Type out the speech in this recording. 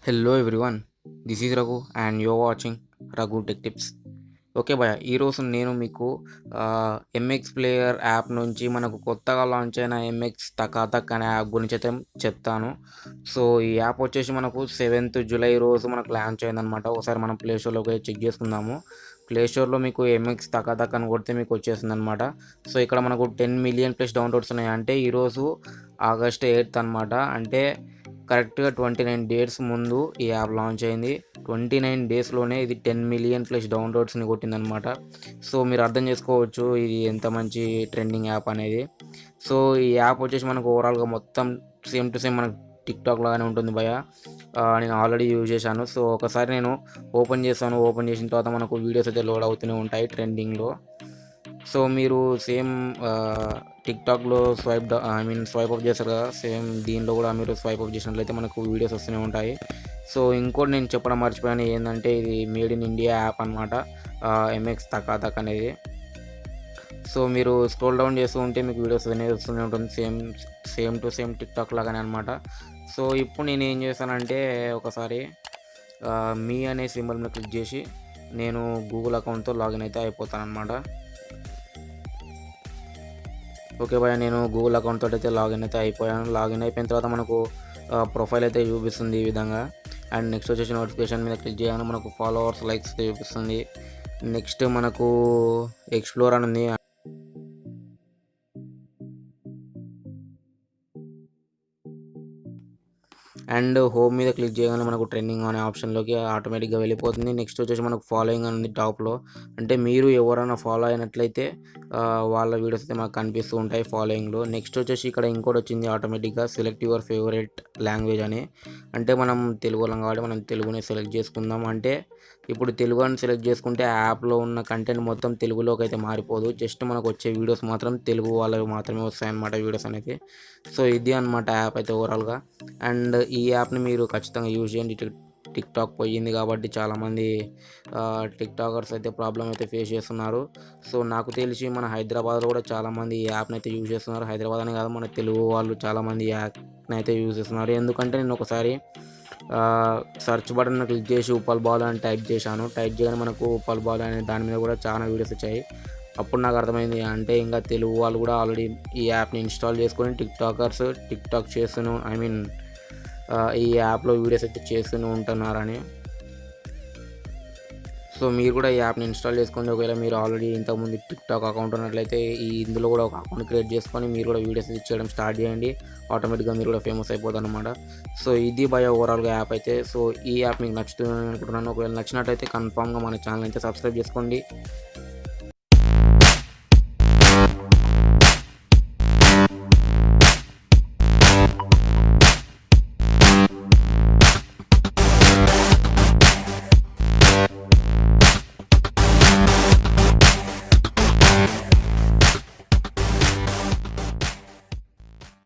Hello everyone, this is Raghu and you're watching Raghu Tech Tips. Okay భయ్య, ఈరోజు నేను మీకు ఎంఎక్స్ ప్లేయర్ యాప్ నుంచి మనకు కొత్తగా లాంచ్ అయిన ఎంఎక్స్ తకాతక్ అనే యాప్ గురించి అయితే చెప్తాను. సో ఈ యాప్ వచ్చేసి మనకు 7th జూలై రోజు మనకు లాంచ్ అయిందనమాట. ఒకసారి మనం ప్లేస్టోర్లోకి చెక్ చేసుకుందాము. ప్లేస్టోర్లో మీకు ఎంఎక్స్ తకాతక్ అని కొడితే మీకు వచ్చేస్తుంది అనమాట. సో ఇక్కడ మనకు 10 మిలియన్ ప్లస్ డౌన్లోడ్స్ ఉన్నాయి. అంటే ఈరోజు ఆగస్ట్ 8th అనమాట. అంటే కరెక్ట్గా 29 డేస్ ముందు ఈ యాప్ లాంచ్ అయింది. 29 డేస్లోనే ఇది 10 మిలియన్ ప్లస్ డౌన్లోడ్స్ని కొట్టిందనమాట. సో మీరు అర్థం చేసుకోవచ్చు ఇది ఎంత మంచి ట్రెండింగ్ యాప్ అనేది. సో ఈ యాప్ వచ్చేసి మనకు ఓవరాల్గా మొత్తం సేమ్ టు సేమ్ మనకు టిక్టాక్ లాగానే ఉంటుంది భయ. నేను ఆల్రెడీ యూజ్ చేశాను. సో ఒకసారి నేను ఓపెన్ చేశాను. ఓపెన్ చేసిన తర్వాత మనకు వీడియోస్ అయితే లోడ్ అవుతూనే ఉంటాయి ట్రెండింగ్లో. సో మీరు సేమ్ టిక్టాక్లో స్వైప్ అప్ చేస్తారు కదా, సేమ్ దీనిలో కూడా మీరు స్వైప్ అప్ చేసినట్లయితే మనకు వీడియోస్ వస్తూనే ఉంటాయి. సో ఇంకోటి నేను చెప్పడం మర్చిపోయాను ఏంటంటే ఇది మేడ్ ఇన్ ఇండియా యాప్ అనమాట, ఎంఎక్స్ తకాతక్ అనేది. సో మీరు స్క్రోల్ డౌన్ చేస్తూ ఉంటే మీకు వీడియోస్ అనేది వస్తూనే ఉంటుంది, సేమ్ టు సేమ్ టిక్టాక్ లాగానే అనమాట. సో ఇప్పుడు నేను ఏం చేశానంటే ఒకసారి మీ అనే సింబల్ మీద క్లిక్ చేసి నేను గూగుల్ అకౌంట్తో లాగిన్ అయితే అయిపోతాను అనమాట. ఓకే భయ్య, నేను గూగుల్ అకౌంట్ తోటి అయితే లాగిన్ అయితే అయిపోయాను. లాగిన్ అయిపోయిన తర్వాత మనకు ప్రొఫైల్ అయితే చూపిస్తుంది ఈ విధంగా. అండ్ నెక్స్ట్ వచ్చేసి నోటిఫికేషన్ మీద క్లిక్ చేయగానే మనకు ఫాలోవర్స్, లైక్స్ అయితే చూపిస్తుంది. నెక్స్ట్ మనకు ఎక్స్ప్లోర్ అని ఉంది. అండ్ హోమ్ మీద క్లిక్ చేయగానే మనకు ట్రెండింగ్ అనే ఆప్షన్లోకి ఆటోమేటిక్గా వెళ్ళిపోతుంది. నెక్స్ట్ వచ్చేసి మనకు ఫాలోయింగ్ అని ఉంది టాప్లో. అంటే మీరు ఎవరైనా ఫాలో అయినట్లయితే వాళ్ళ వీడియోస్ అయితే మాకు కనిపిస్తూ ఉంటాయి ఫాలోయింగ్లో. నెక్స్ట్ వచ్చేసి ఇక్కడ ఇంకోటి వచ్చింది ఆటోమేటిక్గా సెలెక్ట్ యువర్ ఫేవరెట్ లాంగ్వేజ్ అని. అంటే మనం తెలుగు వాళ్ళం కాబట్టి మనం తెలుగునే సెలెక్ట్ చేసుకుందాం. అంటే ఇప్పుడు తెలుగు అని సెలెక్ట్ చేసుకుంటే యాప్లో ఉన్న కంటెంట్ మొత్తం తెలుగులోకి అయితే మారిపోదు, జస్ట్ మనకు వచ్చే వీడియోస్ మాత్రం తెలుగు వాళ్ళవి మాత్రమే వస్తాయన్నమాట వీడియోస్ అనేది. సో ఇది అనమాట యాప్ అయితే ఓవరాల్గా. అండ్ ఈ యాప్ని మీరు ఖచ్చితంగా యూజ్ చేయండి. టిక్టాక్ పోయింది కాబట్టి చాలామంది టిక్టాకర్స్ అయితే ప్రాబ్లం అయితే ఫేస్ చేస్తున్నారు. సో నాకు తెలిసి మన హైదరాబాద్లో కూడా చాలామంది ఈ యాప్ని అయితే యూజ్ చేస్తున్నారు. హైదరాబాద్ అని కాదు, మన తెలుగు వాళ్ళు చాలామంది ఈ యాప్ని అయితే యూజ్ చేస్తున్నారు. ఎందుకంటే నేను ఒకసారి సెర్చ్ బటన్ క్లిక్ చేసి ఉప్పల్ బాల్ అని టైప్ చేశాను. టైప్ చేయగానే మనకు ఉప్పల్ బాల్ అనే దాని మీద కూడా చాలా వీడియోస్ వచ్చాయి. అప్పుడు నాకు అర్థమైంది అంటే ఇంకా తెలుగు వాళ్ళు కూడా ఆల్రెడీ ఈ యాప్ని ఇన్స్టాల్ చేసుకొని టిక్టాక్ చేస్తూను ఈ యాప్లో వీడియోస్ అయితే చేస్తూనే ఉంటున్నారని. సో మీరు కూడా ఈ యాప్ని ఇన్స్టాల్ చేసుకొని ఒకవేళ మీరు ఆల్రెడీ ఇంతకుముందు టిక్టాక్ అకౌంట్ ఉన్నట్లయితే ఇందులో కూడా ఒక అకౌంట్ క్రియేట్ చేసుకొని మీరు కూడా వీడియోస్ చేయడం స్టార్ట్ చేయండి. ఆటోమేటిక్గా మీరు కూడా ఫేమస్ అయిపోతారు అనమాట. సో ఇది భయ ఓవరాల్గా యాప్ అయితే. సో ఈ యాప్ మీకు నచ్చుతుందని అనుకుంటున్నాను. ఒకవేళ నచ్చినట్టయితే కన్ఫామ్గా మన ఛానల్ అయితే సబ్స్క్రైబ్ చేసుకోండి.